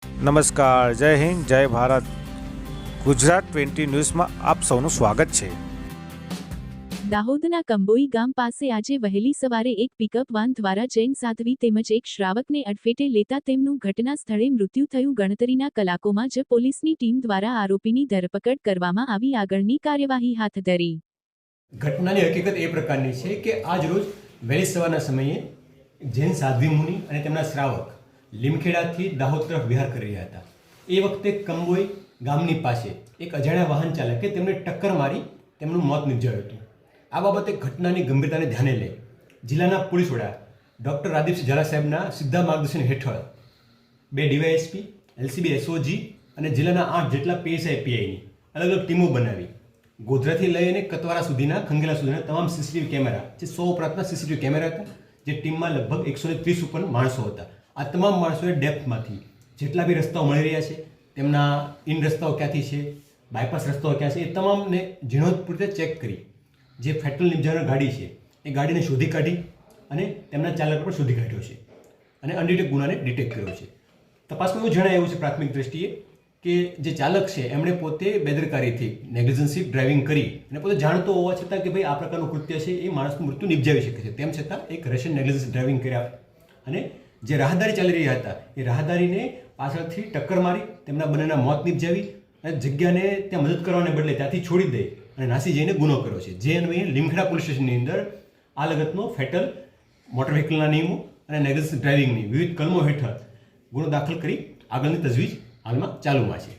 નમસ્કાર, જય હિન્દ, જય ભારત. ગુજરાત 20 ન્યૂઝમાં આપ સૌનું સ્વાગત છે. દાહોદના કંબોઈ ગામ પાસે આજે વહેલી સવારે એક પિકઅપ વાન દ્વારા જૈન સાધ્વી તેમજ એક શ્રાવકને અડફેટે લેતા તેમનું ઘટના સ્થળે મૃત્યુ થયું. ગણતરીના કલાકોમાં જ પોલીસની ટીમ દ્વારા આરોપીની ધરપકડ કરવામાં આવી આગળની કાર્યવાહી હાથ ધરી. ઘટનાની હકીકત એ પ્રકારની છે કે આજ રોજ વહેલી સવારના સમયે જૈન સાધ્વી મુનિ અને તેમના શ્રાવક લીમખેડાથી દાહોદ તરફ વિહાર કરી રહ્યા હતા. એ વખતે કંબોઈ ગામની પાસે એક અજાણ્યા વાહન ચાલકે તેમને ટક્કર મારી તેમનું મોત નિપજાવ્યું હતું. આ બાબતે ઘટનાની ગંભીરતાને ધ્યાને લઈ જિલ્લાના પોલીસ વડા ડૉક્ટર રાદીપસિંહ ઝાલા સાહેબના સીધા માર્ગદર્શન હેઠળ 2 ડીવાયએસપી, એલસીબી એસઓજી અને જિલ્લાના 8 જેટલા પીએસઆઈ પીઆઈની અલગ અલગ ટીમો બનાવી ગોધરાથી લઈને કતવારા સુધીના ખંગેલા સુધીના તમામ સીસીટીવી કેમેરા, જે 100 ઉપરાંતના સીસીટીવી કેમેરા હતા, જે ટીમમાં લગભગ 130 ઉપર માણસો હતા. આ તમામ માણસોએ ડેપ્થમાંથી જેટલા બી રસ્તાઓ મળી રહ્યા છે, તેમના ઇન રસ્તાઓ ક્યાંથી છે, બાયપાસ રસ્તાઓ ક્યાં છે, એ તમામને ઝીણવટપૂર્વક ચેક કરી જે ફેટલ નિપજાવનાર ગાડી છે એ ગાડીને શોધી કાઢી અને તેમના ચાલક પર શોધી કાઢ્યો છે અને અનડિટેક્ટ ગુનાને ડિટેક્ટ કર્યો છે. તપાસમાં એવું જણાય એવું છે પ્રાથમિક દ્રષ્ટિએ કે જે ચાલક છે એમણે પોતે બેદરકારીથી નેગ્લિજન્સી ડ્રાઇવિંગ કરી અને પોતે જાણતો હોવા છતાં કે ભાઈ આ પ્રકારનું કૃત્ય છે એ માણસનું મૃત્યુ નિપજાવી શકે છે, તેમ છતાં એક રશિયન નેગ્લિજન્સી ડ્રાઇવિંગ કર્યા અને જે રાહદારી ચાલી રહ્યા હતા એ રાહદારીને પાછળથી ટક્કર મારી તેમના બંનેના મોત નિપજાવી અને જગ્યાને ત્યાં મદદ કરવાને બદલે ત્યાંથી છોડી દઈ અને નાસી જઈને ગુનો કર્યો છે. જે અન્વયે લીમખેડા પોલીસ સ્ટેશનની અંદર આ લગતનો ફેટલ મોટર વ્હીકલના નિયમો અને નેગ્લિજન્સી ડ્રાઇવિંગની વિવિધ કલમો હેઠળ ગુનો દાખલ કરી આગળની તજવીજ હાલમાં ચાલુમાં છે.